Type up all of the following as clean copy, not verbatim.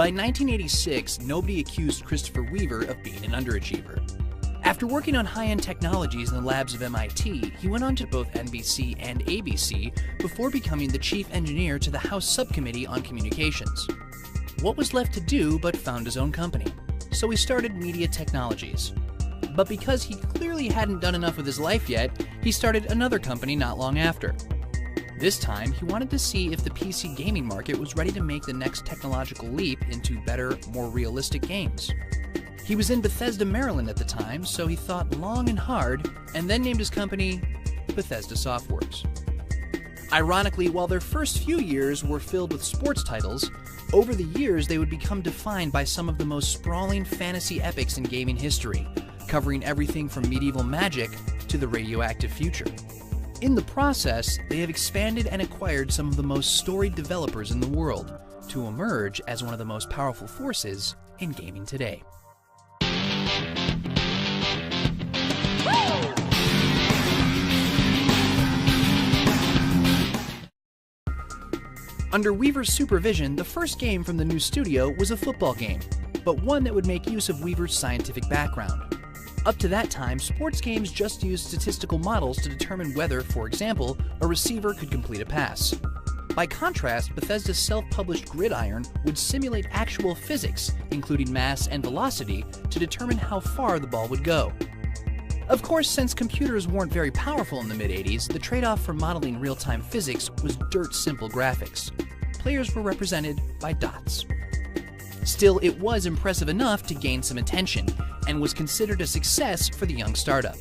By 1986, nobody accused Christopher Weaver of being an underachiever. After working on high-end technologies in the labs of MIT, he went on to both NBC and ABC before becoming the chief engineer to the House Subcommittee on Communications. What was left to do but found his own company? So he started Media Technologies. But because he clearly hadn't done enough with his life yet, he started another company not long after. This time, he wanted to see if the PC gaming market was ready to make the next technological leap into better, more realistic games. He was in Bethesda, Maryland at the time, so he thought long and hard, and then named his company Bethesda Softworks. Ironically, while their first few years were filled with sports titles, over the years they would become defined by some of the most sprawling fantasy epics in gaming history, covering everything from medieval magic to the radioactive future. In the process, they have expanded and acquired some of the most storied developers in the world to emerge as one of the most powerful forces in gaming today. Under Weaver's supervision, the first game from the new studio was a football game, but one that would make use of Weaver's scientific background. Up to that time, sports games just used statistical models to determine whether, for example, a receiver could complete a pass. By contrast, Bethesda's self-published Gridiron would simulate actual physics, including mass and velocity, to determine how far the ball would go. Of course, since computers weren't very powerful in the mid-80s, the trade-off for modeling real-time physics was dirt-simple graphics. Players were represented by dots. Still, it was impressive enough to gain some attention, and was considered a success for the young startup.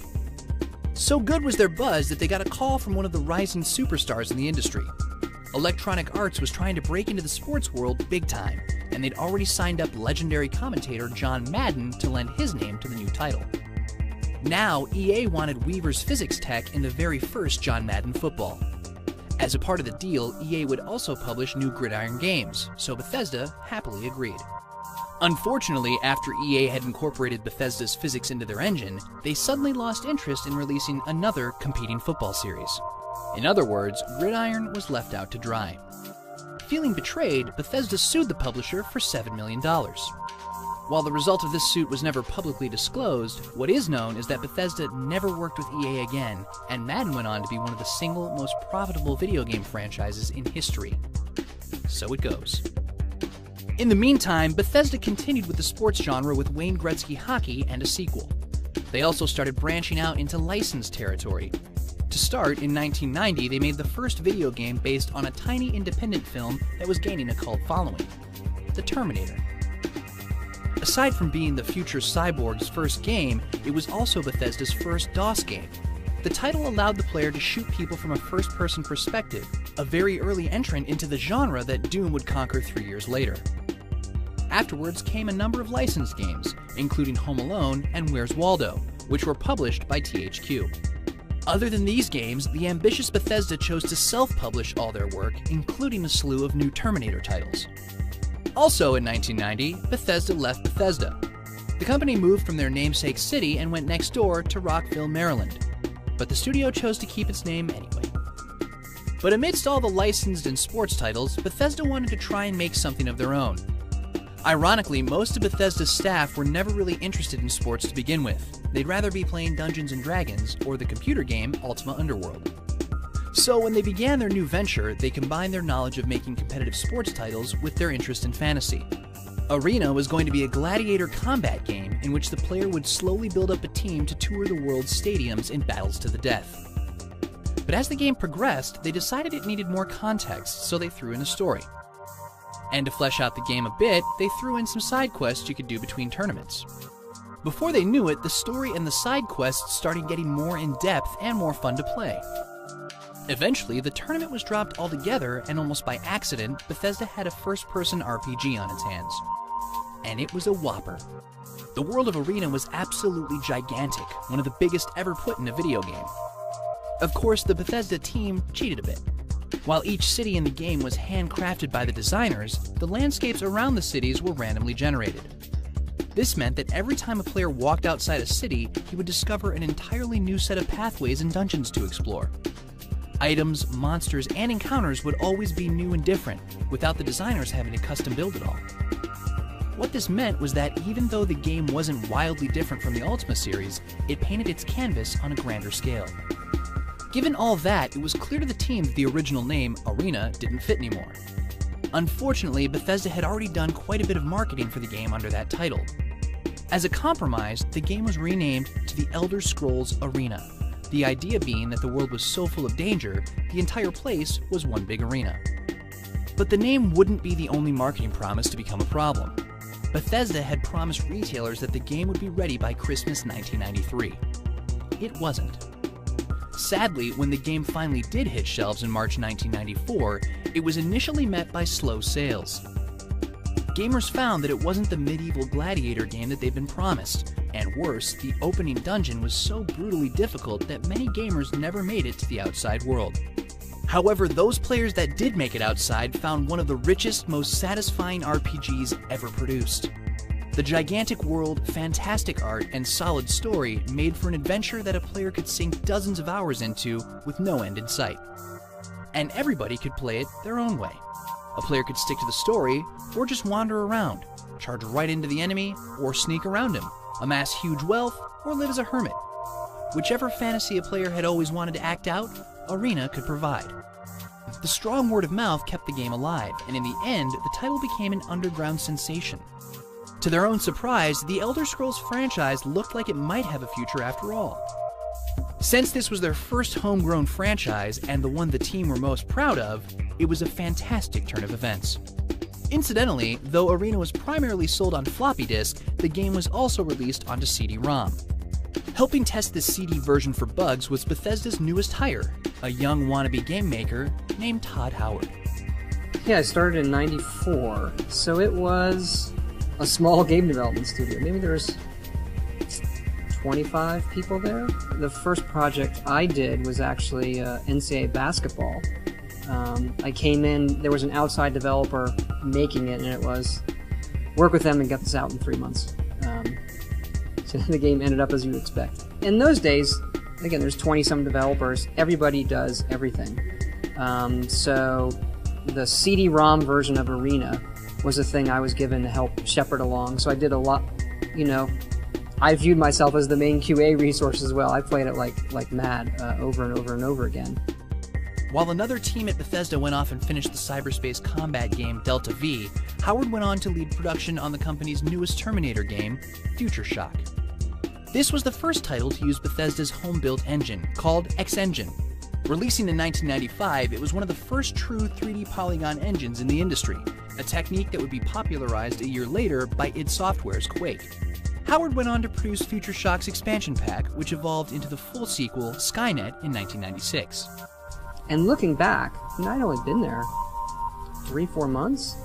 So good was their buzz that they got a call from one of the rising superstars in the industry. Electronic Arts was trying to break into the sports world big time, and they'd already signed up legendary commentator John Madden to lend his name to the new title. Now, EA wanted Weaver's physics tech in the very first John Madden football. As a part of the deal, EA would also publish new Gridiron games, so Bethesda happily agreed. Unfortunately, after EA had incorporated Bethesda's physics into their engine, they suddenly lost interest in releasing another competing football series. In other words, Gridiron was left out to dry. Feeling betrayed, Bethesda sued the publisher for $7 million. While the result of this suit was never publicly disclosed, what is known is that Bethesda never worked with EA again, and Madden went on to be one of the single most profitable video game franchises in history. So it goes. In the meantime, Bethesda continued with the sports genre with Wayne Gretzky Hockey and a sequel. They also started branching out into licensed territory. To start, in 1990, they made the first video game based on a tiny independent film that was gaining a cult following, The Terminator. Aside from being the future cyborg's first game, it was also Bethesda's first DOS game. The title allowed the player to shoot people from a first-person perspective, a very early entrant into the genre that Doom would conquer 3 years later. Afterwards came a number of licensed games, including Home Alone and Where's Waldo, which were published by THQ. Other than these games, the ambitious Bethesda chose to self-publish all their work, including a slew of new Terminator titles. Also in 1990, Bethesda left Bethesda. The company moved from their namesake city and went next door to Rockville, Maryland. But the studio chose to keep its name anyway. But amidst all the licensed and sports titles, Bethesda wanted to try and make something of their own. Ironically, most of Bethesda's staff were never really interested in sports to begin with. They'd rather be playing Dungeons & Dragons or the computer game Ultima Underworld. So when they began their new venture, they combined their knowledge of making competitive sports titles with their interest in fantasy. Arena was going to be a gladiator combat game in which the player would slowly build up a team to tour the world's stadiums in battles to the death. But as the game progressed, they decided it needed more context, so they threw in a story. And to flesh out the game a bit, they threw in some side quests you could do between tournaments. Before they knew it, the story and the side quests started getting more in-depth and more fun to play. Eventually, the tournament was dropped altogether, and almost by accident, Bethesda had a first-person RPG on its hands. And it was a whopper. The world of Arena was absolutely gigantic, one of the biggest ever put in a video game. Of course, the Bethesda team cheated a bit. While each city in the game was handcrafted by the designers, the landscapes around the cities were randomly generated. This meant that every time a player walked outside a city, he would discover an entirely new set of pathways and dungeons to explore. Items, monsters, and encounters would always be new and different, without the designers having to custom build it all. What this meant was that even though the game wasn't wildly different from the Ultima series, it painted its canvas on a grander scale. Given all that, it was clear to the team that the original name, Arena, didn't fit anymore. Unfortunately, Bethesda had already done quite a bit of marketing for the game under that title. As a compromise, the game was renamed to The Elder Scrolls Arena, the idea being that the world was so full of danger, the entire place was one big arena. But the name wouldn't be the only marketing promise to become a problem. Bethesda had promised retailers that the game would be ready by Christmas 1993. It wasn't. Sadly, when the game finally did hit shelves in March 1994, it was initially met by slow sales. Gamers found that it wasn't the medieval gladiator game that they'd been promised, and worse, the opening dungeon was so brutally difficult that many gamers never made it to the outside world. However, those players that did make it outside found one of the richest, most satisfying RPGs ever produced. The gigantic world, fantastic art, and solid story made for an adventure that a player could sink dozens of hours into with no end in sight. And everybody could play it their own way. A player could stick to the story, or just wander around, charge right into the enemy, or sneak around him, amass huge wealth, or live as a hermit. Whichever fantasy a player had always wanted to act out, Arena could provide. The strong word of mouth kept the game alive, and in the end, the title became an underground sensation. To their own surprise, the Elder Scrolls franchise looked like it might have a future after all. Since this was their first homegrown franchise, and the one the team were most proud of, it was a fantastic turn of events. Incidentally, though Arena was primarily sold on floppy disk, the game was also released onto CD-ROM. Helping test the CD version for bugs was Bethesda's newest hire, a young wannabe game maker named Todd Howard. Yeah, I started in '94, so it was a small game development studio. Maybe there's 25 people there. The first project I did was actually NCAA basketball. I came in, there was an outside developer making it, and it was work with them and get this out in 3 months. So the game ended up as you would expect. In those days, again, there's 20-some developers. Everybody does everything. So the CD-ROM version of Arena was a thing I was given to help shepherd along. So I did a lot, I viewed myself as the main QA resource as well. I played it like mad over and over and over again. While another team at Bethesda went off and finished the cyberspace combat game Delta V, Howard went on to lead production on the company's newest Terminator game, Future Shock. This was the first title to use Bethesda's home-built engine, called X-Engine. Releasing in 1995, it was one of the first true 3D polygon engines in the industry, a technique that would be popularized a year later by id Software's Quake. Howard went on to produce Future Shock's expansion pack, which evolved into the full sequel, Skynet, in 1996. And looking back, I'd only been there 3-4 months,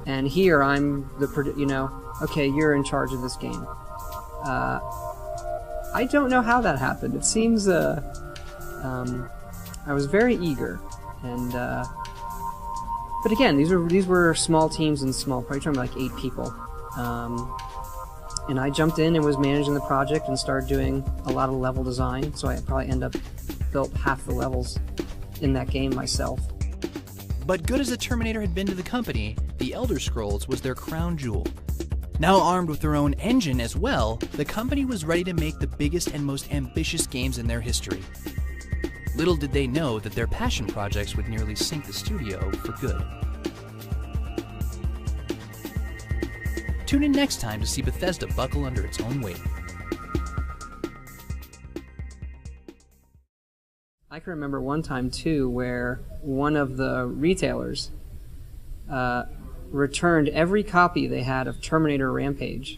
and here I'm okay, you're in charge of this game. I don't know how that happened. It seems I was very eager, and but again, these were small teams and small, probably talking about like 8 people, and I jumped in and was managing the project and started doing a lot of level design. So I probably built half the levels in that game myself. But good as the Terminator had been to the company, the Elder Scrolls was their crown jewel. Now armed with their own engine as well, the company was ready to make the biggest and most ambitious games in their history. Little did they know that their passion projects would nearly sink the studio for good. Tune in next time to see Bethesda buckle under its own weight. I can remember one time too where one of the retailers returned every copy they had of Terminator Rampage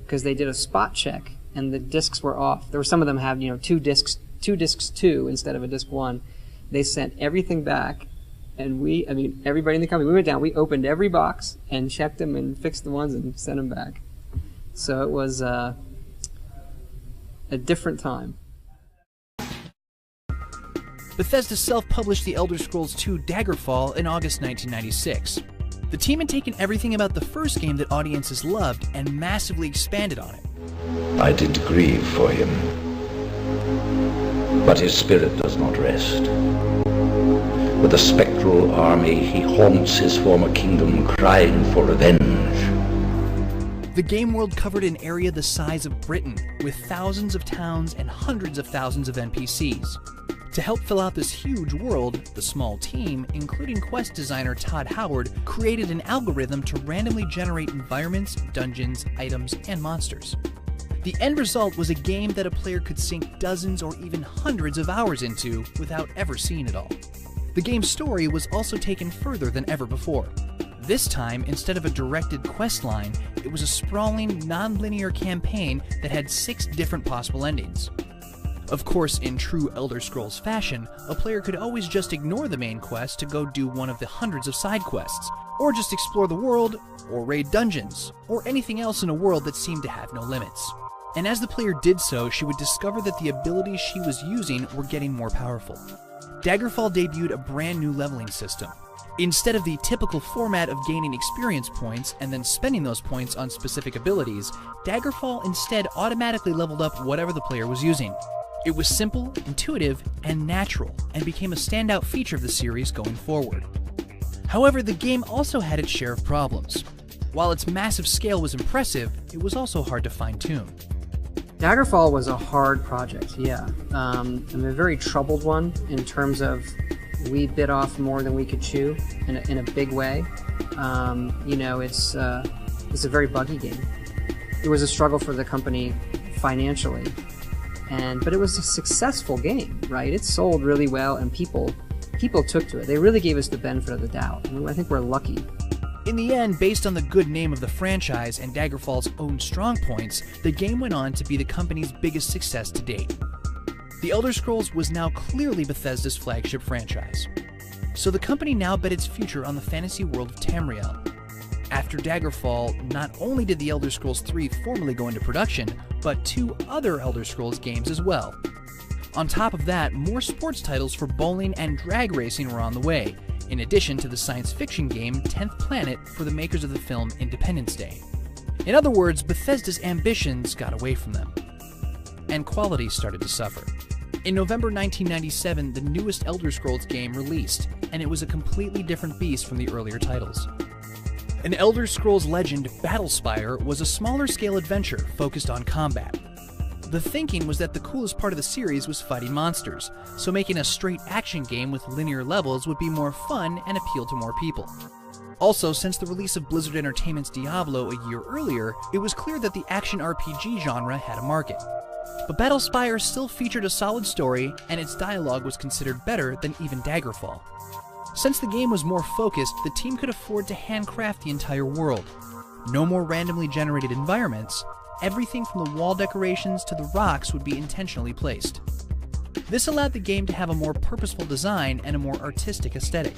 because they did a spot check and the discs were off. There were some of them have two discs 2 instead of a disc 1. They sent everything back, and everybody in the company, we went down, we opened every box and checked them and fixed the ones and sent them back. So it was a different time. Bethesda self-published The Elder Scrolls II Daggerfall in August 1996. The team had taken everything about the first game that audiences loved and massively expanded on it. I did grieve for him, but his spirit does not rest. With a spectral army, he haunts his former kingdom, crying for revenge. The game world covered an area the size of Britain, with thousands of towns and hundreds of thousands of NPCs. To help fill out this huge world, the small team, including quest designer Todd Howard, created an algorithm to randomly generate environments, dungeons, items, and monsters. The end result was a game that a player could sink dozens or even hundreds of hours into without ever seeing it all. The game's story was also taken further than ever before. This time, instead of a directed quest line, it was a sprawling, non-linear campaign that had 6 different possible endings. Of course, in true Elder Scrolls fashion, a player could always just ignore the main quest to go do one of the hundreds of side quests, or just explore the world, or raid dungeons, or anything else in a world that seemed to have no limits. And as the player did so, she would discover that the abilities she was using were getting more powerful. Daggerfall debuted a brand new leveling system. Instead of the typical format of gaining experience points and then spending those points on specific abilities, Daggerfall instead automatically leveled up whatever the player was using. It was simple, intuitive, and natural, and became a standout feature of the series going forward. However, the game also had its share of problems. While its massive scale was impressive, it was also hard to fine-tune. Daggerfall was a hard project, yeah. And a very troubled one in terms of we bit off more than we could chew in a big way. It's a very buggy game. It was a struggle for the company financially, but it was a successful game, right? It sold really well, and people took to it. They really gave us the benefit of the doubt. I think we're lucky. In the end, based on the good name of the franchise and Daggerfall's own strong points, the game went on to be the company's biggest success to date. The Elder Scrolls was now clearly Bethesda's flagship franchise. So the company now bet its future on the fantasy world of Tamriel. After Daggerfall, not only did the Elder Scrolls 3 formally go into production, but 2 other Elder Scrolls games as well. On top of that, more sports titles for bowling and drag racing were on the way, in addition to the science fiction game 10th Planet for the makers of the film Independence Day. In other words, Bethesda's ambitions got away from them, and quality started to suffer. In November 1997, the newest Elder Scrolls game released, and it was a completely different beast from the earlier titles. An Elder Scrolls legend, Battlespire, was a smaller-scale adventure focused on combat. The thinking was that the coolest part of the series was fighting monsters, so making a straight action game with linear levels would be more fun and appeal to more people. Also, since the release of Blizzard Entertainment's Diablo a year earlier, it was clear that the action RPG genre had a market. But Battlespire still featured a solid story, and its dialogue was considered better than even Daggerfall. Since the game was more focused, the team could afford to handcraft the entire world. No more randomly generated environments. Everything from the wall decorations to the rocks would be intentionally placed. This allowed the game to have a more purposeful design and a more artistic aesthetic.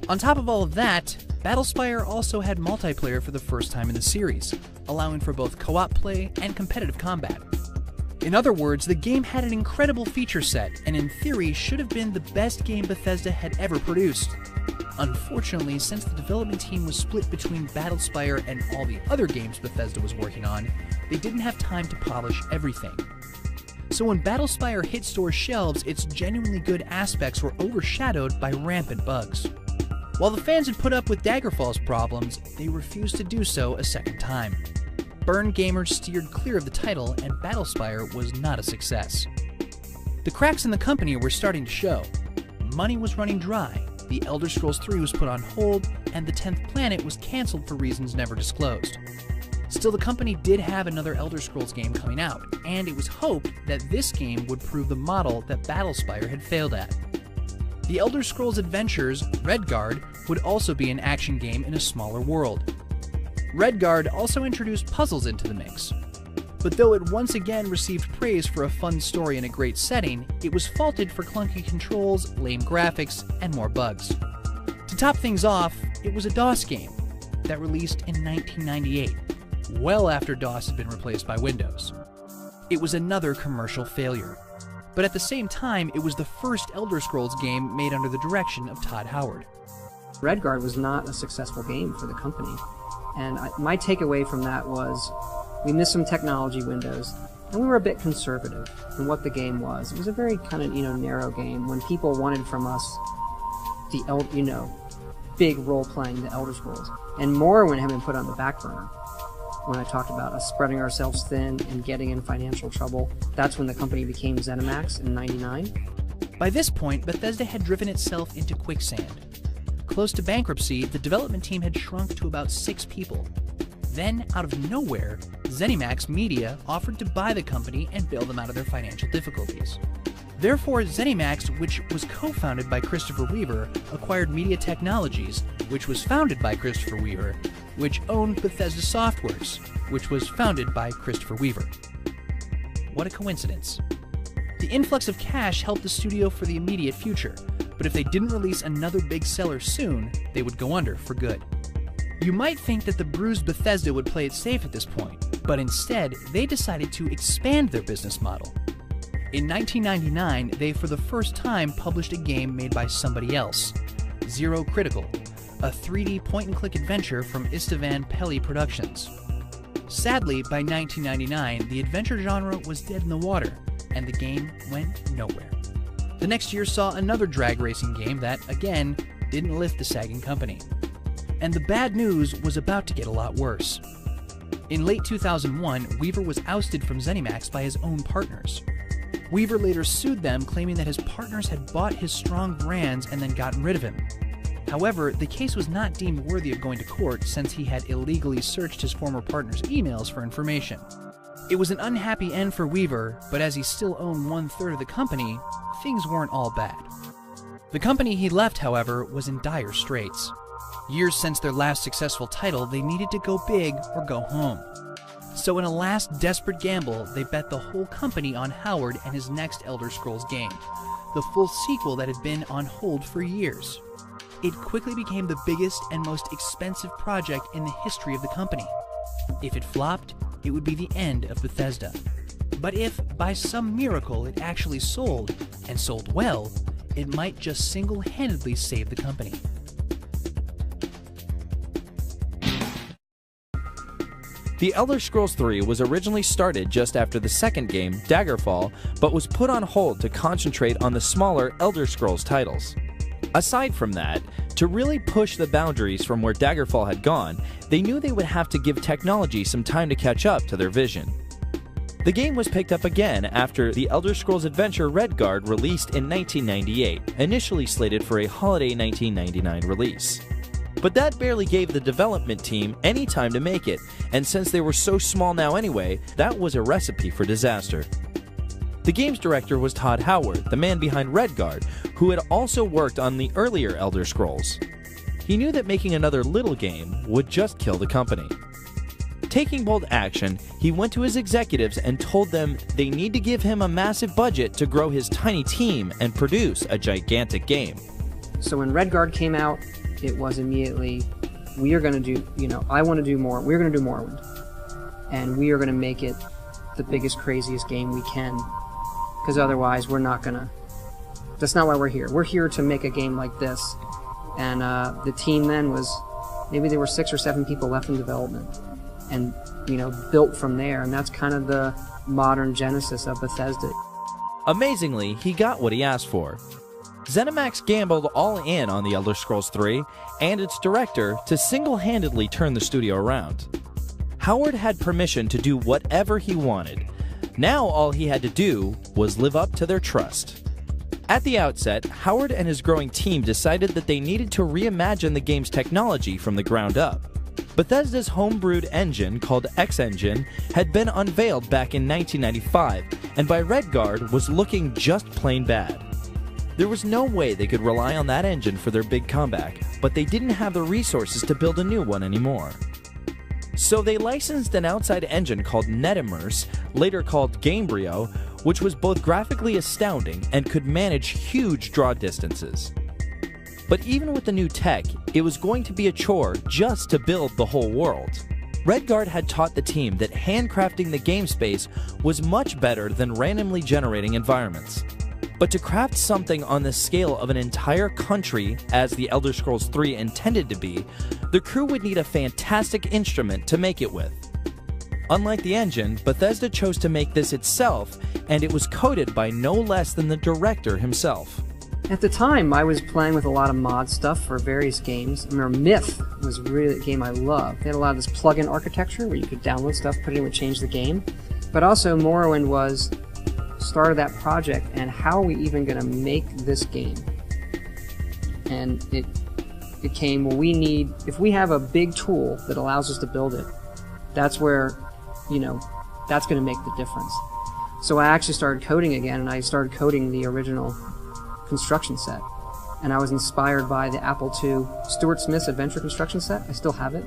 On top of all of that, Battlespire also had multiplayer for the first time in the series, allowing for both co-op play and competitive combat. In other words, the game had an incredible feature set, and in theory should have been the best game Bethesda had ever produced. Unfortunately, since the development team was split between Battlespire and all the other games Bethesda was working on, they didn't have time to polish everything. So when Battlespire hit store shelves, its genuinely good aspects were overshadowed by rampant bugs. While the fans had put up with Daggerfall's problems, they refused to do so a second time. Burned gamers steered clear of the title, and Battlespire was not a success. The cracks in the company were starting to show. Money was running dry, the Elder Scrolls 3 was put on hold, and the 10th Planet was cancelled for reasons never disclosed. Still, the company did have another Elder Scrolls game coming out, and it was hoped that this game would prove the model that Battlespire had failed at. The Elder Scrolls Adventures, Redguard, would also be an action game in a smaller world. Redguard also introduced puzzles into the mix. But though it once again received praise for a fun story and a great setting, it was faulted for clunky controls, lame graphics, and more bugs. To top things off, it was a DOS game that released in 1998, well after DOS had been replaced by Windows. It was another commercial failure. But at the same time, it was the first Elder Scrolls game made under the direction of Todd Howard. Redguard was not a successful game for the company. And my takeaway from that was we missed some technology windows, and we were a bit conservative in what the game was. It was a very kind of, narrow game when people wanted from us the, big role-playing, the Elder Scrolls. And Morrowind had been put on the back burner. when I talked about us spreading ourselves thin and getting in financial trouble. That's when the company became ZeniMax in '99. By this point, Bethesda had driven itself into quicksand. Close to bankruptcy, the development team had shrunk to about 6 people. Then, out of nowhere, ZeniMax Media offered to buy the company and bail them out of their financial difficulties. Therefore, ZeniMax, which was co-founded by Christopher Weaver, acquired Media Technologies, which was founded by Christopher Weaver, which owned Bethesda Softworks, which was founded by Christopher Weaver. What a coincidence. The influx of cash helped the studio for the immediate future, but if they didn't release another big seller soon, they would go under for good. You might think that the bruised Bethesda would play it safe at this point, but instead, they decided to expand their business model. In 1999, they for the first time published a game made by somebody else, Zero Critical, a 3D point-and-click adventure from Istvan Peli Productions. Sadly, by 1999, the adventure genre was dead in the water, and the game went nowhere. The next year saw another drag racing game that, again, didn't lift the sagging company. And the bad news was about to get a lot worse. In late 2001, Weaver was ousted from ZeniMax by his own partners. Weaver later sued them, claiming that his partners had bought his strong brands and then gotten rid of him. However, the case was not deemed worthy of going to court since he had illegally searched his former partner's emails for information. It was an unhappy end for Weaver, but as he still owned 1/3 of the company, things weren't all bad. The company he left, however, was in dire straits. Years since their last successful title, they needed to go big or go home. So in a last desperate gamble, they bet the whole company on Howard and his next Elder Scrolls game, the full sequel that had been on hold for years. It quickly became the biggest and most expensive project in the history of the company. If it flopped, it would be the end of Bethesda. But if, by some miracle, it actually sold, and sold well, it might just single-handedly save the company. The Elder Scrolls III was originally started just after the second game, Daggerfall, but was put on hold to concentrate on the smaller Elder Scrolls titles. Aside from that, to really push the boundaries from where Daggerfall had gone, they knew they would have to give technology some time to catch up to their vision. The game was picked up again after the Elder Scrolls adventure Redguard released in 1998, initially slated for a holiday 1999 release. But that barely gave the development team any time to make it, and since they were so small now anyway, that was a recipe for disaster. The game's director was Todd Howard, the man behind Redguard, who had also worked on the earlier Elder Scrolls. He knew that making another little game would just kill the company. Taking bold action, he went to his executives and told them they need to give him a massive budget to grow his tiny team and produce a gigantic game. So when Redguard came out, it was immediately, we are going to do, I want to do more. We're going to do Morrowind. And we are going to make it the biggest, craziest game we can. Because otherwise, we're not going to. That's not why we're here. We're here to make a game like this. And the team then was, maybe there were 6 or 7 people left in development. And, built from there. And that's kind of the modern genesis of Bethesda. Amazingly, he got what he asked for. ZeniMax gambled all in on the Elder Scrolls III and its director to single-handedly turn the studio around. Howard had permission to do whatever he wanted. Now all he had to do was live up to their trust. At the outset, Howard and his growing team decided that they needed to reimagine the game's technology from the ground up. Bethesda's homebrewed engine, called X-Engine, had been unveiled back in 1995, and by Redguard was looking just plain bad. There was no way they could rely on that engine for their big comeback, but they didn't have the resources to build a new one anymore. So they licensed an outside engine called NetImmerse, later called Gamebryo, which was both graphically astounding and could manage huge draw distances. But even with the new tech, it was going to be a chore just to build the whole world. Redguard had taught the team that handcrafting the game space was much better than randomly generating environments. But to craft something on the scale of an entire country, as the Elder Scrolls III intended to be, the crew would need a fantastic instrument to make it with. Unlike the engine, Bethesda chose to make this itself, and it was coded by no less than the director himself. At the time, I was playing with a lot of mod stuff for various games. I remember Myth was really a game I loved. They had a lot of this plug-in architecture where you could download stuff, put it in, would change the game. But also, Morrowind was started that project, and how are we even going to make this game? And it came, well, if we have a big tool that allows us to build it, that's where, that's going to make the difference. So I actually started coding again, and I started coding the original construction set. And I was inspired by the Apple II Stuart Smith's Adventure construction set. I still have it.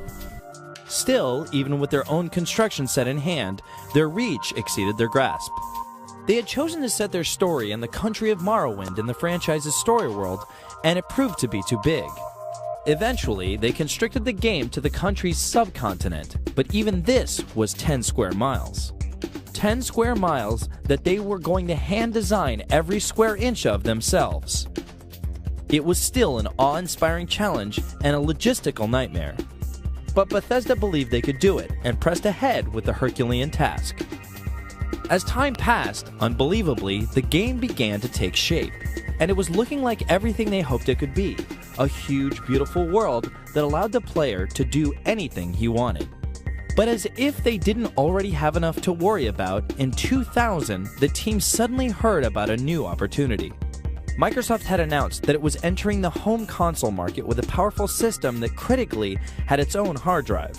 Still, even with their own construction set in hand, their reach exceeded their grasp. They had chosen to set their story in the country of Morrowind in the franchise's story world, and it proved to be too big. Eventually, they constricted the game to the country's subcontinent, but even this was 10 square miles. 10 square miles that they were going to hand-design every square inch of themselves. It was still an awe-inspiring challenge and a logistical nightmare. But Bethesda believed they could do it and pressed ahead with the Herculean task. As time passed, unbelievably, the game began to take shape, and it was looking like everything they hoped it could be, a huge, beautiful world that allowed the player to do anything he wanted. But as if they didn't already have enough to worry about, in 2000, the team suddenly heard about a new opportunity. Microsoft had announced that it was entering the home console market with a powerful system that critically had its own hard drive.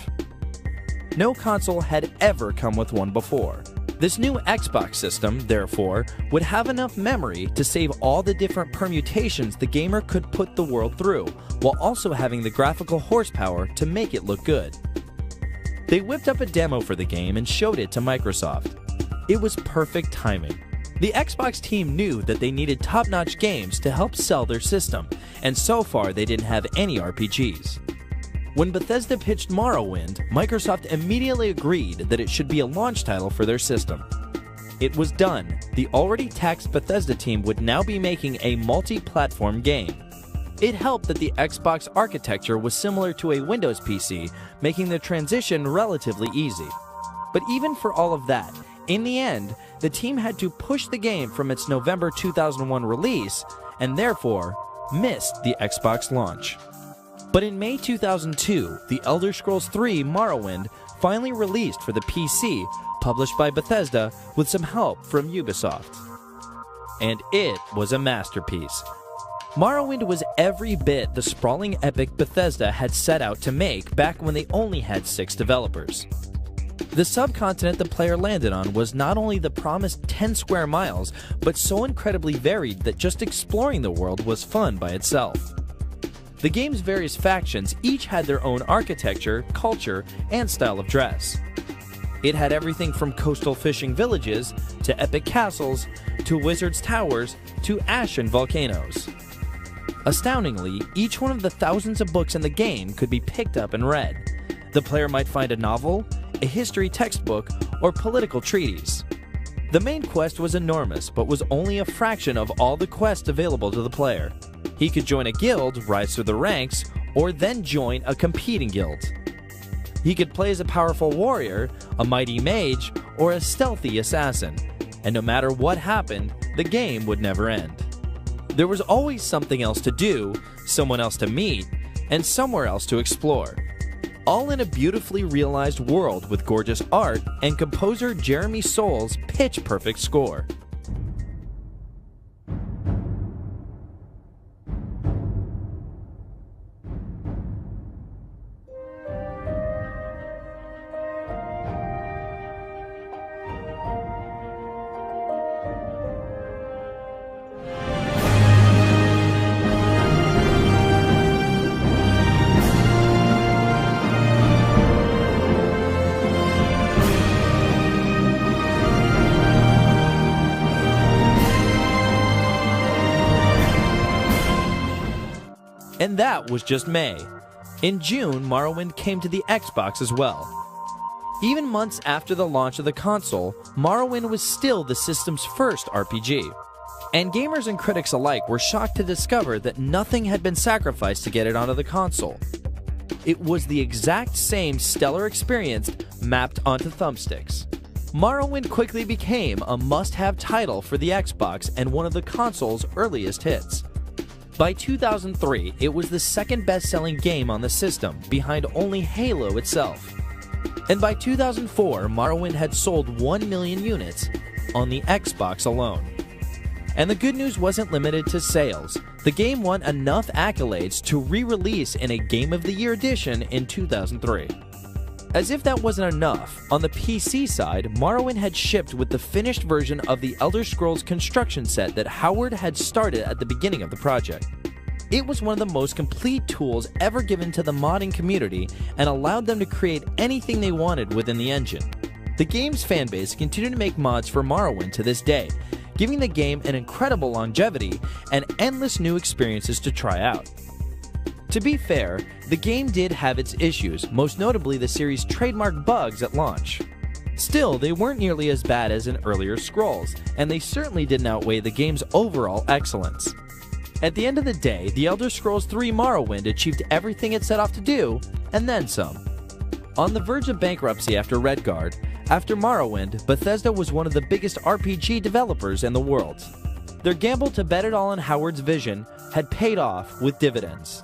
No console had ever come with one before. This new Xbox system, therefore, would have enough memory to save all the different permutations the gamer could put the world through, while also having the graphical horsepower to make it look good. They whipped up a demo for the game and showed it to Microsoft. It was perfect timing. The Xbox team knew that they needed top-notch games to help sell their system, and so far they didn't have any RPGs. When Bethesda pitched Morrowind, Microsoft immediately agreed that it should be a launch title for their system. It was done. The already taxed Bethesda team would now be making a multi-platform game. It helped that the Xbox architecture was similar to a Windows PC, making the transition relatively easy. But even for all of that, in the end, the team had to push the game from its November 2001 release, and therefore missed the Xbox launch. But in May 2002, The Elder Scrolls III Morrowind finally released for the PC, published by Bethesda with some help from Ubisoft. And it was a masterpiece. Morrowind was every bit the sprawling epic Bethesda had set out to make back when they only had 6 developers. The subcontinent the player landed on was not only the promised 10 square miles, but so incredibly varied that just exploring the world was fun by itself. The game's various factions each had their own architecture, culture, and style of dress. It had everything from coastal fishing villages, to epic castles, to wizards' towers, to ashen volcanoes. Astoundingly, each one of the thousands of books in the game could be picked up and read. The player might find a novel, a history textbook, or political treatise. The main quest was enormous, but was only a fraction of all the quests available to the player. He could join a guild, rise through the ranks, or then join a competing guild. He could play as a powerful warrior, a mighty mage, or a stealthy assassin, and no matter what happened, the game would never end. There was always something else to do, someone else to meet, and somewhere else to explore. All in a beautifully realized world with gorgeous art and composer Jeremy Soul's pitch-perfect score. And that was just May. In June, Morrowind came to the Xbox as well. Even months after the launch of the console, Morrowind was still the system's first RPG. And gamers and critics alike were shocked to discover that nothing had been sacrificed to get it onto the console. It was the exact same stellar experience mapped onto thumbsticks. Morrowind quickly became a must-have title for the Xbox and one of the console's earliest hits. By 2003, it was the second best-selling game on the system, behind only Halo itself. And by 2004, Morrowind had sold 1 million units on the Xbox alone. And the good news wasn't limited to sales. The game won enough accolades to re-release in a Game of the Year edition in 2003. As if that wasn't enough, on the PC side, Morrowind had shipped with the finished version of the Elder Scrolls construction set that Howard had started at the beginning of the project. It was one of the most complete tools ever given to the modding community and allowed them to create anything they wanted within the engine. The game's fanbase continued to make mods for Morrowind to this day, giving the game an incredible longevity and endless new experiences to try out. To be fair, the game did have its issues, most notably the series' trademark bugs at launch. Still, they weren't nearly as bad as in earlier Scrolls, and they certainly didn't outweigh the game's overall excellence. At the end of the day, The Elder Scrolls III Morrowind achieved everything it set off to do, and then some. On the verge of bankruptcy after Redguard, after Morrowind, Bethesda was one of the biggest RPG developers in the world. Their gamble to bet it all on Howard's vision had paid off with dividends.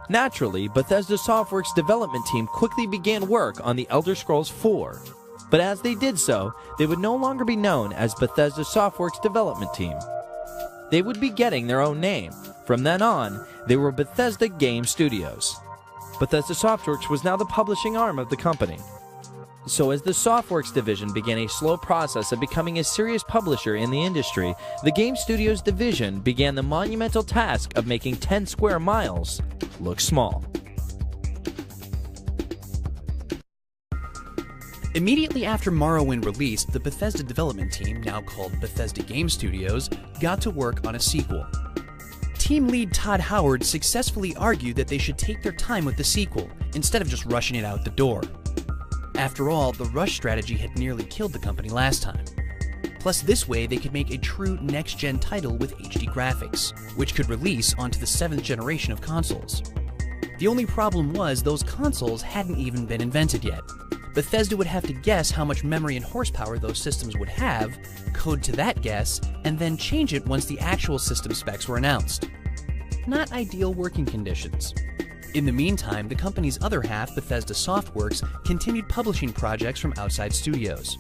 Naturally, Bethesda Softworks' development team quickly began work on The Elder Scrolls IV, but as they did so, they would no longer be known as Bethesda Softworks' development team. They would be getting their own name. From then on, they were Bethesda Game Studios. Bethesda Softworks was now the publishing arm of the company. So as the Softworks division began a slow process of becoming a serious publisher in the industry, the Game Studios division began the monumental task of making 10 square miles look small. Immediately after Morrowind released, the Bethesda development team, now called Bethesda Game Studios, got to work on a sequel. Team lead Todd Howard successfully argued that they should take their time with the sequel, instead of just rushing it out the door. After all, the rush strategy had nearly killed the company last time. Plus, this way they could make a true next-gen title with HD graphics, which could release onto the 7th generation of consoles. The only problem was those consoles hadn't even been invented yet. Bethesda would have to guess how much memory and horsepower those systems would have, code to that guess, and then change it once the actual system specs were announced. Not ideal working conditions. In the meantime, the company's other half, Bethesda Softworks, continued publishing projects from outside studios.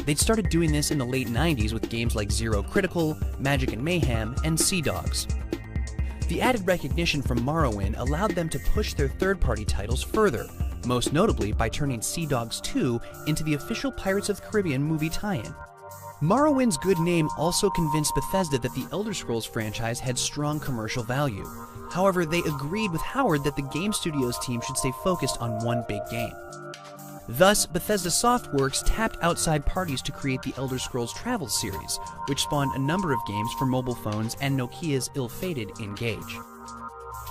They'd started doing this in the late 90s with games like Zero Critical, Magic and Mayhem, and Sea Dogs. The added recognition from Morrowind allowed them to push their third-party titles further, most notably by turning Sea Dogs 2 into the official Pirates of the Caribbean movie tie-in. Morrowind's good name also convinced Bethesda that the Elder Scrolls franchise had strong commercial value. However, they agreed with Howard that the Game Studios team should stay focused on one big game. Thus, Bethesda Softworks tapped outside parties to create the Elder Scrolls Travel series, which spawned a number of games for mobile phones and Nokia's ill-fated Engage.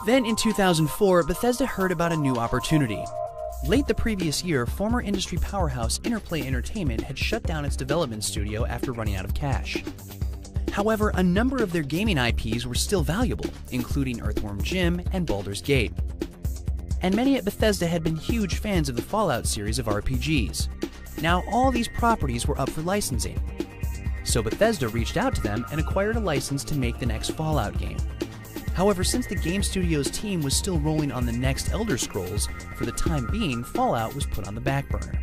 Then in 2004, Bethesda heard about a new opportunity. Late the previous year, former industry powerhouse Interplay Entertainment had shut down its development studio after running out of cash. However, a number of their gaming IPs were still valuable, including Earthworm Jim and Baldur's Gate. And many at Bethesda had been huge fans of the Fallout series of RPGs. Now all these properties were up for licensing. So Bethesda reached out to them and acquired a license to make the next Fallout game. However, since the Game Studios team was still rolling on the next Elder Scrolls, for the time being, Fallout was put on the back burner.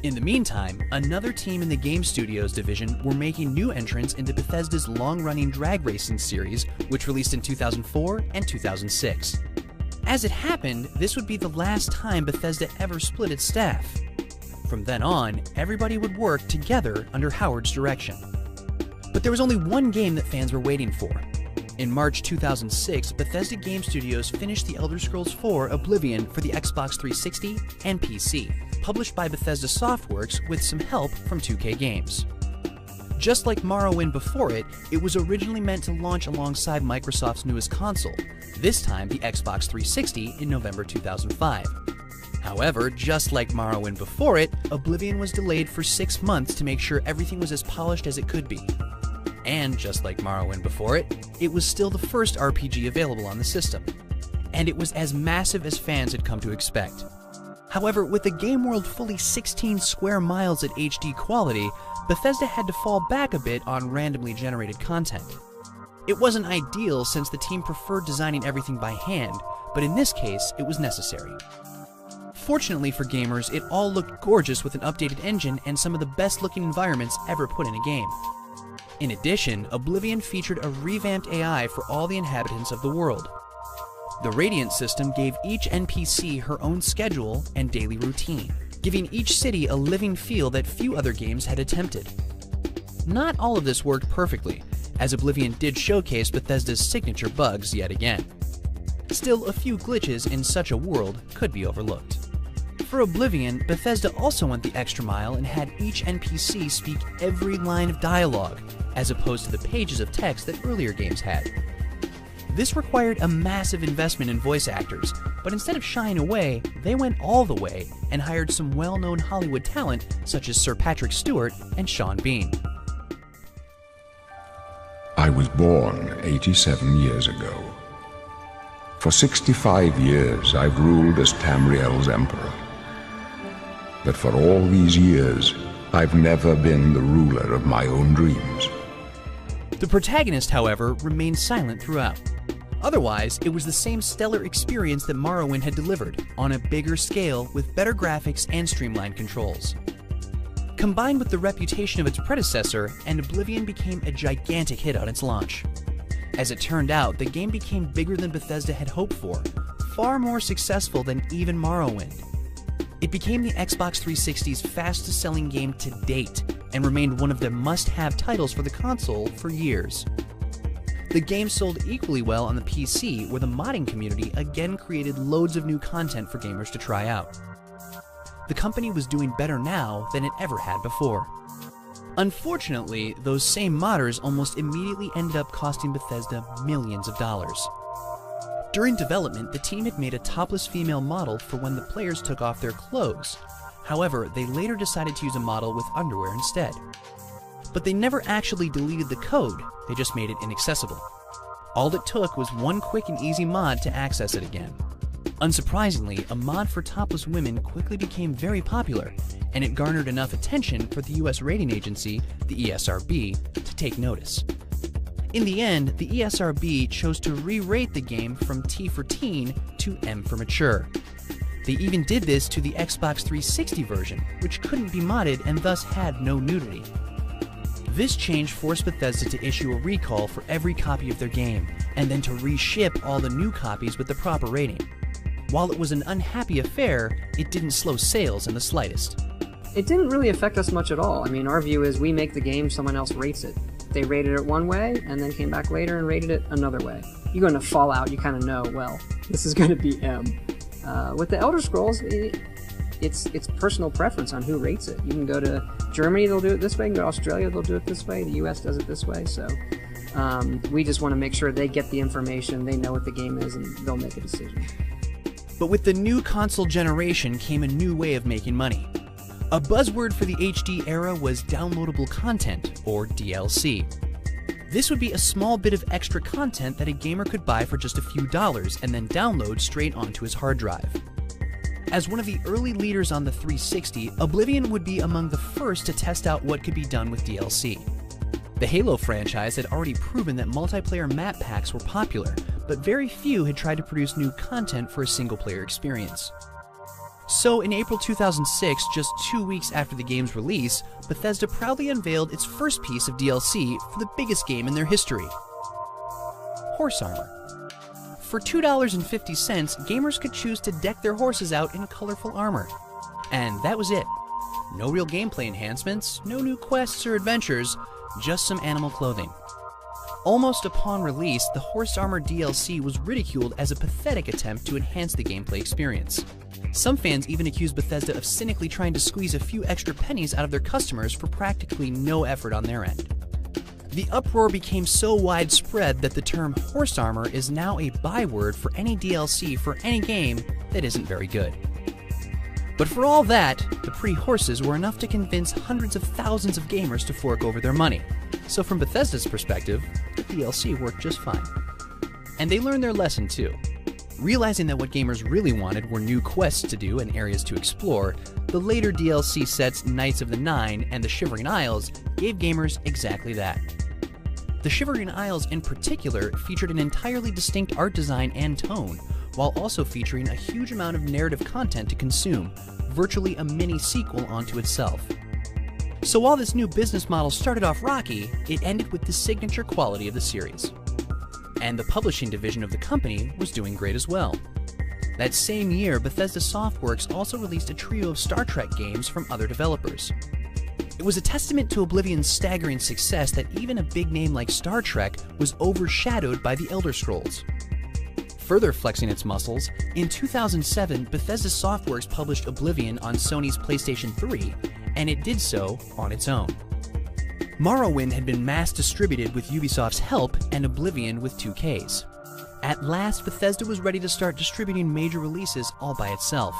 In the meantime, another team in the Game Studios division were making new entrants into Bethesda's long-running drag racing series, which released in 2004 and 2006. As it happened, this would be the last time Bethesda ever split its staff. From then on, everybody would work together under Howard's direction. But there was only one game that fans were waiting for. In March 2006, Bethesda Game Studios finished The Elder Scrolls IV Oblivion for the Xbox 360 and PC, published by Bethesda Softworks with some help from 2K Games. Just like Morrowind before it, it was originally meant to launch alongside Microsoft's newest console, this time the Xbox 360 in November 2005. However, just like Morrowind before it, Oblivion was delayed for 6 months to make sure everything was as polished as it could be. And just like Morrowind before it, it was still the first RPG available on the system. And it was as massive as fans had come to expect. However, with the game world fully 16 square miles at HD quality, Bethesda had to fall back a bit on randomly generated content. It wasn't ideal since the team preferred designing everything by hand, but in this case, it was necessary. Fortunately for gamers, it all looked gorgeous with an updated engine and some of the best looking environments ever put in a game. In addition, Oblivion featured a revamped AI for all the inhabitants of the world. The Radiant system gave each NPC her own schedule and daily routine, giving each city a living feel that few other games had attempted. Not all of this worked perfectly, as Oblivion did showcase Bethesda's signature bugs yet again. Still, a few glitches in such a world could be overlooked. For Oblivion, Bethesda also went the extra mile and had each NPC speak every line of dialogue, as opposed to the pages of text that earlier games had. This required a massive investment in voice actors, but instead of shying away, they went all the way and hired some well-known Hollywood talent such as Sir Patrick Stewart and Sean Bean. I was born 87 years ago. For 65 years, I've ruled as Tamriel's emperor. But for all these years, I've never been the ruler of my own dreams. The protagonist, however, remained silent throughout. Otherwise, it was the same stellar experience that Morrowind had delivered, on a bigger scale with better graphics and streamlined controls. Combined with the reputation of its predecessor, and Oblivion became a gigantic hit on its launch. As it turned out, the game became bigger than Bethesda had hoped for, far more successful than even Morrowind. It became the Xbox 360's fastest-selling game to date, and remained one of the must-have titles for the console for years. The game sold equally well on the PC, where the modding community again created loads of new content for gamers to try out. The company was doing better now than it ever had before. Unfortunately, those same modders almost immediately ended up costing Bethesda millions of dollars. During development, the team had made a topless female model for when the players took off their clothes. However, they later decided to use a model with underwear instead. But they never actually deleted the code, they just made it inaccessible. All it took was one quick and easy mod to access it again. Unsurprisingly, a mod for topless women quickly became very popular, and it garnered enough attention for the US rating agency, the ESRB, to take notice. In the end, the ESRB chose to re-rate the game from T for Teen to M for Mature. They even did this to the Xbox 360 version, which couldn't be modded and thus had no nudity. This change forced Bethesda to issue a recall for every copy of their game, and then to reship all the new copies with the proper rating. While it was an unhappy affair, it didn't slow sales in the slightest. It didn't really affect us much at all. I mean, our view is we make the game, someone else rates it. They rated it one way, and then came back later and rated it another way. You go into Fallout, you kind of know, well, this is going to be M. With the Elder Scrolls, it's personal preference on who rates it. You can go to Germany, they'll do it this way. You can go to Australia, they'll do it this way. The US does it this way. So we just want to make sure they get the information, they know what the game is, and they'll make a decision. But with the new console generation came a new way of making money. A buzzword for the HD era was downloadable content, or DLC. This would be a small bit of extra content that a gamer could buy for just a few dollars and then download straight onto his hard drive. As one of the early leaders on the 360, Oblivion would be among the first to test out what could be done with DLC. The Halo franchise had already proven that multiplayer map packs were popular, but very few had tried to produce new content for a single-player experience. So in April 2006, just 2 weeks after the game's release, Bethesda proudly unveiled its first piece of DLC for the biggest game in their history: horse armor. For $2.50, gamers could choose to deck their horses out in colorful armor. And that was it. No real gameplay enhancements, no new quests or adventures, just some animal clothing. Almost upon release, the horse armor DLC was ridiculed as a pathetic attempt to enhance the gameplay experience. Some fans even accused Bethesda of cynically trying to squeeze a few extra pennies out of their customers for practically no effort on their end. The uproar became so widespread that the term horse armor is now a byword for any DLC for any game that isn't very good. But for all that, the pretty horses were enough to convince hundreds of thousands of gamers to fork over their money. So from Bethesda's perspective, the DLC worked just fine. And they learned their lesson too. Realizing that what gamers really wanted were new quests to do and areas to explore, the later DLC sets Knights of the Nine and the Shivering Isles gave gamers exactly that. The Shivering Isles in particular featured an entirely distinct art design and tone, while also featuring a huge amount of narrative content to consume, virtually a mini sequel onto itself. So while this new business model started off rocky, it ended with the signature quality of the series. And the publishing division of the company was doing great as well. That same year, Bethesda Softworks also released a trio of Star Trek games from other developers. It was a testament to Oblivion's staggering success that even a big name like Star Trek was overshadowed by the Elder Scrolls. Further flexing its muscles, in 2007, Bethesda Softworks published Oblivion on Sony's PlayStation 3, and it did so on its own. Morrowind had been mass distributed with Ubisoft's help and Oblivion with 2K's. At last, Bethesda was ready to start distributing major releases all by itself.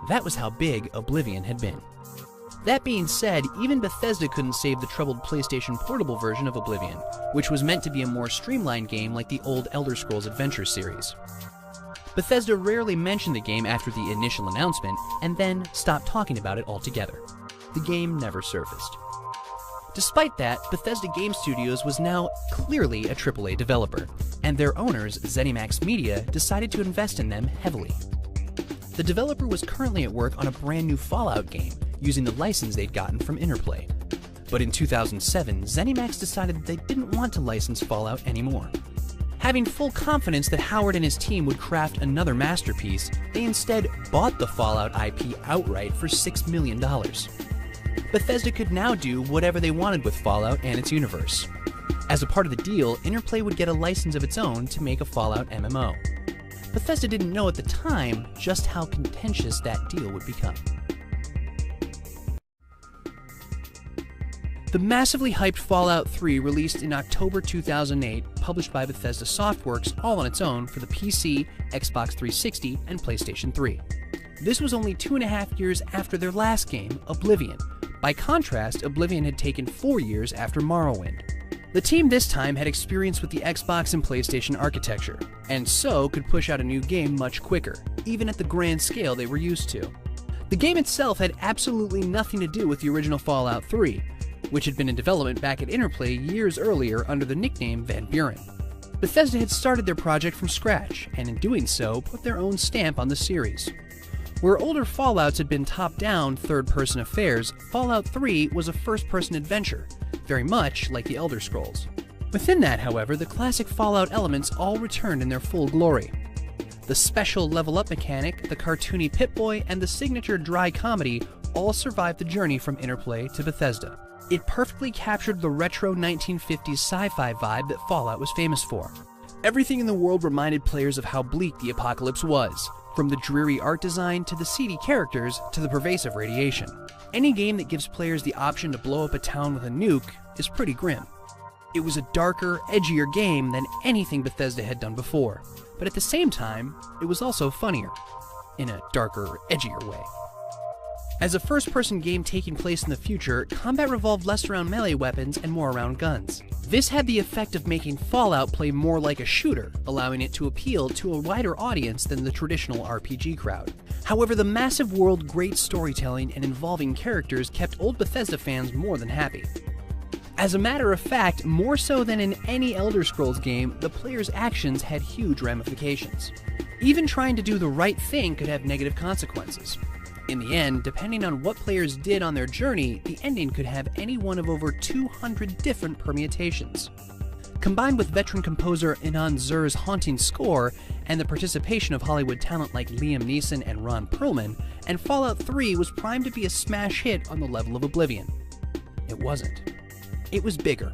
That was how big Oblivion had been. That being said, even Bethesda couldn't save the troubled PlayStation Portable version of Oblivion, which was meant to be a more streamlined game like the old Elder Scrolls Adventure series. Bethesda rarely mentioned the game after the initial announcement, and then stopped talking about it altogether. The game never surfaced. Despite that, Bethesda Game Studios was now clearly a AAA developer, and their owners, ZeniMax Media, decided to invest in them heavily. The developer was currently at work on a brand new Fallout game, using the license they'd gotten from Interplay. But in 2007, ZeniMax decided they didn't want to license Fallout anymore. Having full confidence that Howard and his team would craft another masterpiece, they instead bought the Fallout IP outright for $6 million. Bethesda could now do whatever they wanted with Fallout and its universe. As a part of the deal, Interplay would get a license of its own to make a Fallout MMO. Bethesda didn't know at the time just how contentious that deal would become. The massively hyped Fallout 3 released in October 2008, published by Bethesda Softworks all on its own for the PC, Xbox 360, and PlayStation 3. This was only 2.5 years after their last game, Oblivion. By contrast, Oblivion had taken 4 years after Morrowind. The team this time had experience with the Xbox and PlayStation architecture, and so could push out a new game much quicker, even at the grand scale they were used to. The game itself had absolutely nothing to do with the original Fallout 3, which had been in development back at Interplay years earlier under the nickname Van Buren. Bethesda had started their project from scratch, and in doing so, put their own stamp on the series. Where older Fallouts had been top-down, third-person affairs, Fallout 3 was a first-person adventure, very much like the Elder Scrolls. Within that, however, the classic Fallout elements all returned in their full glory. The special level-up mechanic, the cartoony Pip-Boy, and the signature dry comedy all survived the journey from Interplay to Bethesda. It perfectly captured the retro 1950s sci-fi vibe that Fallout was famous for. Everything in the world reminded players of how bleak the apocalypse was, from the dreary art design to the seedy characters to the pervasive radiation. Any game that gives players the option to blow up a town with a nuke is pretty grim. It was a darker, edgier game than anything Bethesda had done before, but at the same time, it was also funnier, in a darker, edgier way. As a first-person game taking place in the future, combat revolved less around melee weapons and more around guns. This had the effect of making Fallout play more like a shooter, allowing it to appeal to a wider audience than the traditional RPG crowd. However, the massive world, great storytelling, and involving characters kept old Bethesda fans more than happy. As a matter of fact, more so than in any Elder Scrolls game, the player's actions had huge ramifications. Even trying to do the right thing could have negative consequences. In the end, depending on what players did on their journey, the ending could have any one of over 200 different permutations. Combined with veteran composer Inan Zur's haunting score and the participation of Hollywood talent like Liam Neeson and Ron Perlman, and Fallout 3 was primed to be a smash hit on the level of Oblivion. It wasn't. It was bigger.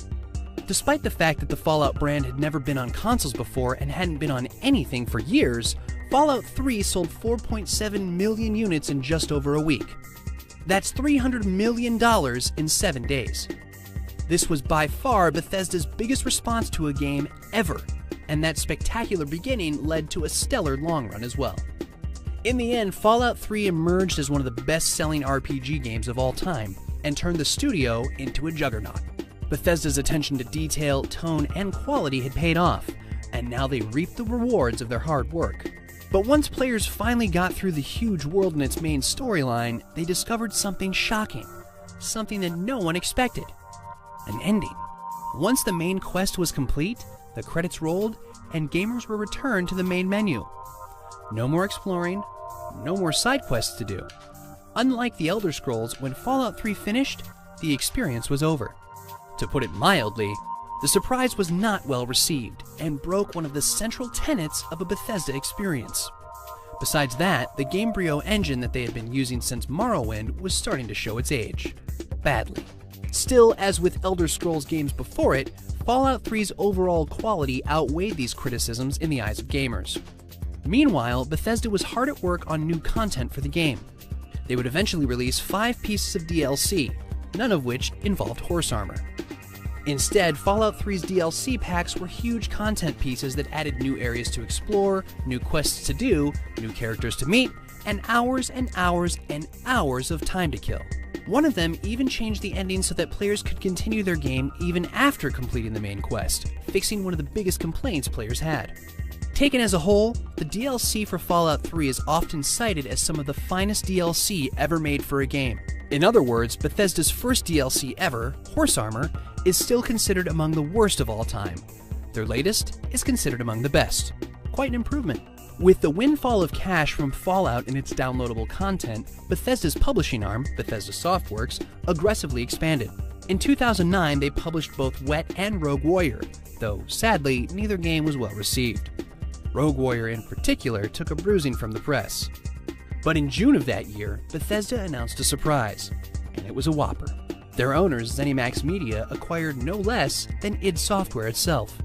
Despite the fact that the Fallout brand had never been on consoles before and hadn't been on anything for years, Fallout 3 sold 4.7 million units in just over a week. That's $300 million in 7 days. This was by far Bethesda's biggest response to a game ever, and that spectacular beginning led to a stellar long run as well. In the end, Fallout 3 emerged as one of the best-selling RPG games of all time, and turned the studio into a juggernaut. Bethesda's attention to detail, tone, and quality had paid off, and now they reaped the rewards of their hard work. But once players finally got through the huge world and its main storyline, they discovered something shocking, something that no one expected. An ending. Once the main quest was complete, the credits rolled, and gamers were returned to the main menu. No more exploring, no more side quests to do. Unlike the Elder Scrolls, when Fallout 3 finished, the experience was over. To put it mildly, the surprise was not well received and broke one of the central tenets of a Bethesda experience. Besides that, the Gamebryo engine that they had been using since Morrowind was starting to show its age. Badly. Still, as with Elder Scrolls games before it, Fallout 3's overall quality outweighed these criticisms in the eyes of gamers. Meanwhile, Bethesda was hard at work on new content for the game. They would eventually release 5 pieces of DLC, none of which involved horse armor. Instead, Fallout 3's DLC packs were huge content pieces that added new areas to explore, new quests to do, new characters to meet, and hours and hours and hours of time to kill. One of them even changed the ending so that players could continue their game even after completing the main quest, fixing one of the biggest complaints players had. Taken as a whole, the DLC for Fallout 3 is often cited as some of the finest DLC ever made for a game. In other words, Bethesda's first DLC ever, Horse Armor, is still considered among the worst of all time. Their latest is considered among the best. Quite an improvement. With the windfall of cash from Fallout and its downloadable content, Bethesda's publishing arm, Bethesda Softworks, aggressively expanded. In 2009, they published both Wet and Rogue Warrior, though sadly, neither game was well received. Rogue Warrior in particular took a bruising from the press. But in June of that year, Bethesda announced a surprise, and it was a whopper. Their owners, ZeniMax Media, acquired no less than id Software itself.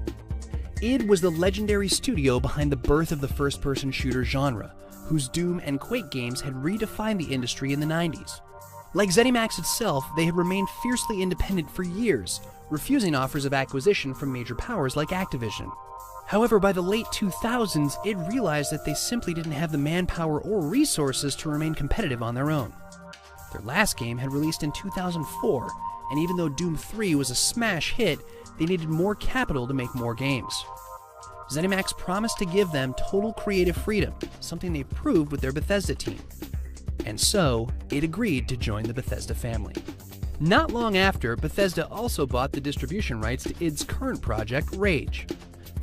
id was the legendary studio behind the birth of the first-person shooter genre, whose Doom and Quake games had redefined the industry in the 90s. Like ZeniMax itself, they had remained fiercely independent for years, refusing offers of acquisition from major powers like Activision. However, by the late 2000s, id realized that they simply didn't have the manpower or resources to remain competitive on their own. Their last game had released in 2004, and even though Doom 3 was a smash hit, they needed more capital to make more games. ZeniMax promised to give them total creative freedom, something they proved with their Bethesda team. And so, it agreed to join the Bethesda family. Not long after, Bethesda also bought the distribution rights to id's current project, Rage.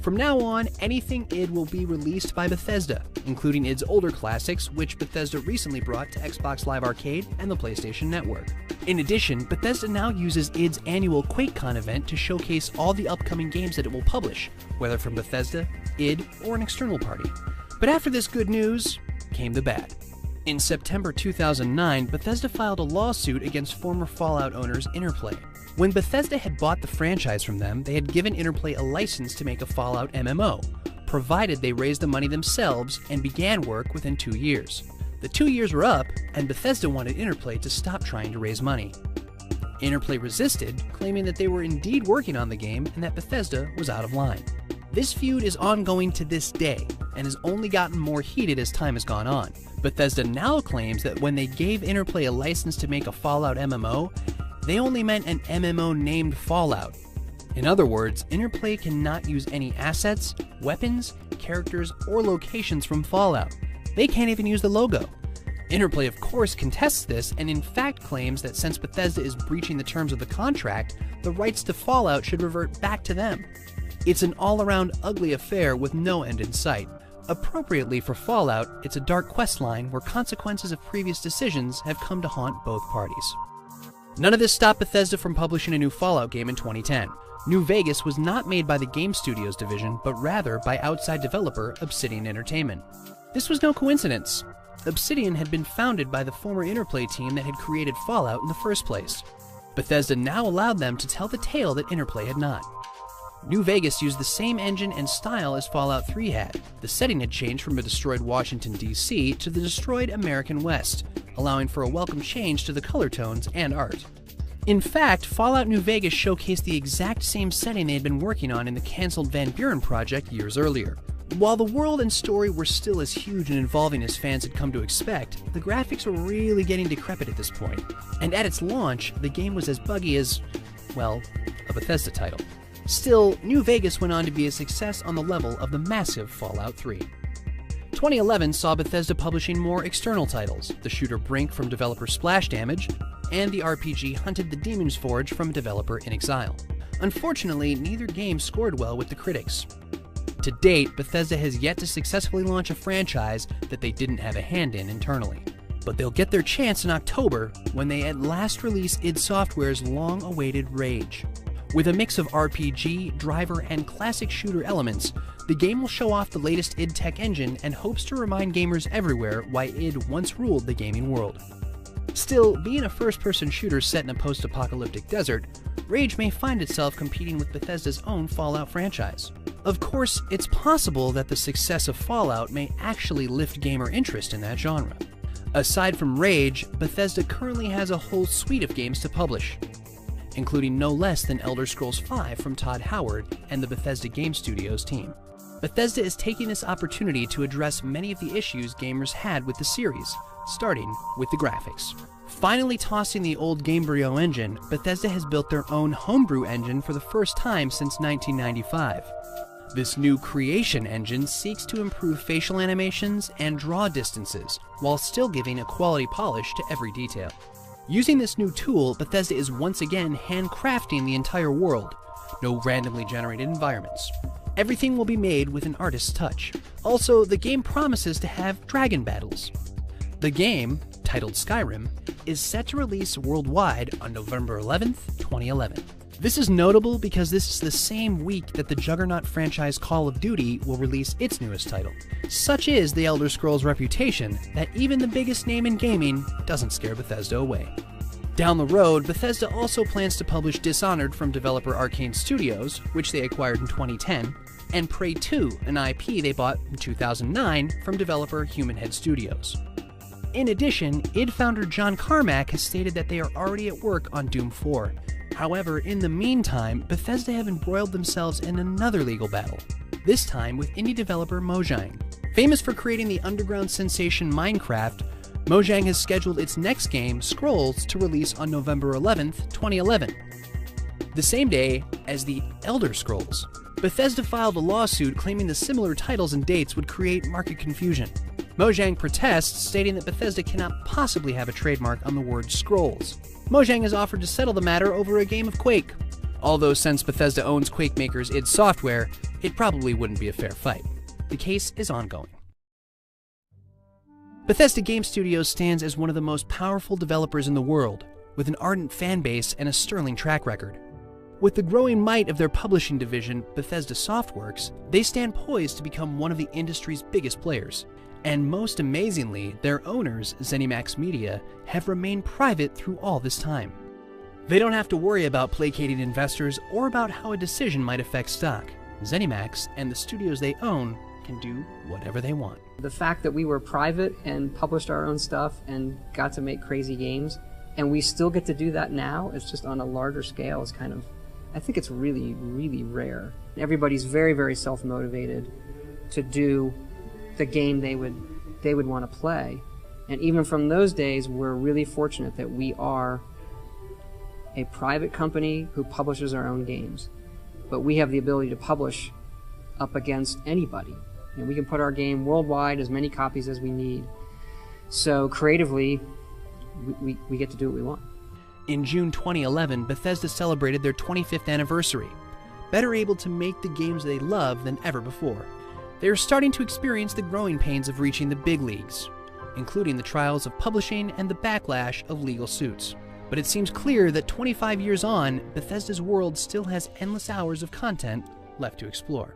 From now on, anything id will be released by Bethesda, including id's older classics, which Bethesda recently brought to Xbox Live Arcade and the PlayStation Network. In addition, Bethesda now uses id's annual QuakeCon event to showcase all the upcoming games that it will publish, whether from Bethesda, id, or an external party. But after this good news, came the bad. In September 2009, Bethesda filed a lawsuit against former Fallout owners Interplay. When Bethesda had bought the franchise from them, they had given Interplay a license to make a Fallout MMO, provided they raised the money themselves and began work within 2 years. The 2 years were up, and Bethesda wanted Interplay to stop trying to raise money. Interplay resisted, claiming that they were indeed working on the game and that Bethesda was out of line. This feud is ongoing to this day, and has only gotten more heated as time has gone on. Bethesda now claims that when they gave Interplay a license to make a Fallout MMO, they only meant an MMO named Fallout. In other words, Interplay cannot use any assets, weapons, characters, or locations from Fallout. They can't even use the logo. Interplay, of course, contests this and in fact claims that since Bethesda is breaching the terms of the contract, the rights to Fallout should revert back to them. It's an all-around ugly affair with no end in sight. Appropriately for Fallout, it's a dark questline where consequences of previous decisions have come to haunt both parties. None of this stopped Bethesda from publishing a new Fallout game in 2010. New Vegas was not made by the Game Studios division, but rather by outside developer Obsidian Entertainment. This was no coincidence. Obsidian had been founded by the former Interplay team that had created Fallout in the first place. Bethesda now allowed them to tell the tale that Interplay had not. New Vegas used the same engine and style as Fallout 3 had. The setting had changed from a destroyed Washington, D.C. to the destroyed American West, allowing for a welcome change to the color tones and art. In fact, Fallout New Vegas showcased the exact same setting they had been working on in the cancelled Van Buren project years earlier. While the world and story were still as huge and involving as fans had come to expect, the graphics were really getting decrepit at this point, and at its launch, the game was as buggy as, well, a Bethesda title. Still, New Vegas went on to be a success on the level of the massive Fallout 3. 2011 saw Bethesda publishing more external titles, the shooter Brink from developer Splash Damage, and the RPG Hunted the Demon's Forge from developer In Exile. Unfortunately, neither game scored well with the critics. To date, Bethesda has yet to successfully launch a franchise that they didn't have a hand in internally. But they'll get their chance in October when they at last release id Software's long-awaited Rage. With a mix of RPG, driver, and classic shooter elements, the game will show off the latest id Tech engine and hopes to remind gamers everywhere why id once ruled the gaming world. Still, being a first-person shooter set in a post-apocalyptic desert, Rage may find itself competing with Bethesda's own Fallout franchise. Of course, it's possible that the success of Fallout may actually lift gamer interest in that genre. Aside from Rage, Bethesda currently has a whole suite of games to publish, including no less than Elder Scrolls V from Todd Howard and the Bethesda Game Studios team. Bethesda is taking this opportunity to address many of the issues gamers had with the series, starting with the graphics. Finally tossing the old Gamebryo engine, Bethesda has built their own homebrew engine for the first time since 1995. This new creation engine seeks to improve facial animations and draw distances, while still giving a quality polish to every detail. Using this new tool, Bethesda is once again handcrafting the entire world. No randomly generated environments. Everything will be made with an artist's touch. Also, the game promises to have dragon battles. The game, titled Skyrim, is set to release worldwide on November 11th, 2011. This is notable because this is the same week that the juggernaut franchise Call of Duty will release its newest title. Such is the Elder Scrolls' reputation that even the biggest name in gaming doesn't scare Bethesda away. Down the road, Bethesda also plans to publish Dishonored from developer Arcane Studios, which they acquired in 2010, and Prey 2, an IP they bought in 2009 from developer Human Head Studios. In addition, id founder John Carmack has stated that they are already at work on Doom 4. However, in the meantime, Bethesda have embroiled themselves in another legal battle, this time with indie developer Mojang. Famous for creating the underground sensation Minecraft, Mojang has scheduled its next game, Scrolls, to release on November 11th, 2011, the same day as the Elder Scrolls. Bethesda filed a lawsuit claiming the similar titles and dates would create market confusion. Mojang protests, stating that Bethesda cannot possibly have a trademark on the word Scrolls. Mojang has offered to settle the matter over a game of Quake. Although since Bethesda owns Quake makers id Software, it probably wouldn't be a fair fight. The case is ongoing. Bethesda Game Studios stands as one of the most powerful developers in the world, with an ardent fan base and a sterling track record. With the growing might of their publishing division, Bethesda Softworks, they stand poised to become one of the industry's biggest players. And most amazingly, their owners, ZeniMax Media, have remained private through all this time. They don't have to worry about placating investors or about how a decision might affect stock. ZeniMax and the studios they own can do whatever they want. The fact that we were private and published our own stuff and got to make crazy games, and we still get to do that now, it's just on a larger scale, is kind of, I think it's really, really rare. Everybody's very, very self-motivated to do the game they would want to play. And even from those days, we're really fortunate that we are a private company who publishes our own games. But we have the ability to publish up against anybody. And we can put our game worldwide, as many copies as we need. So creatively, we get to do what we want. In June 2011, Bethesda celebrated their 25th anniversary, better able to make the games they love than ever before. They are starting to experience the growing pains of reaching the big leagues, including the trials of publishing and the backlash of legal suits. But it seems clear that 25 years on, Bethesda's world still has endless hours of content left to explore.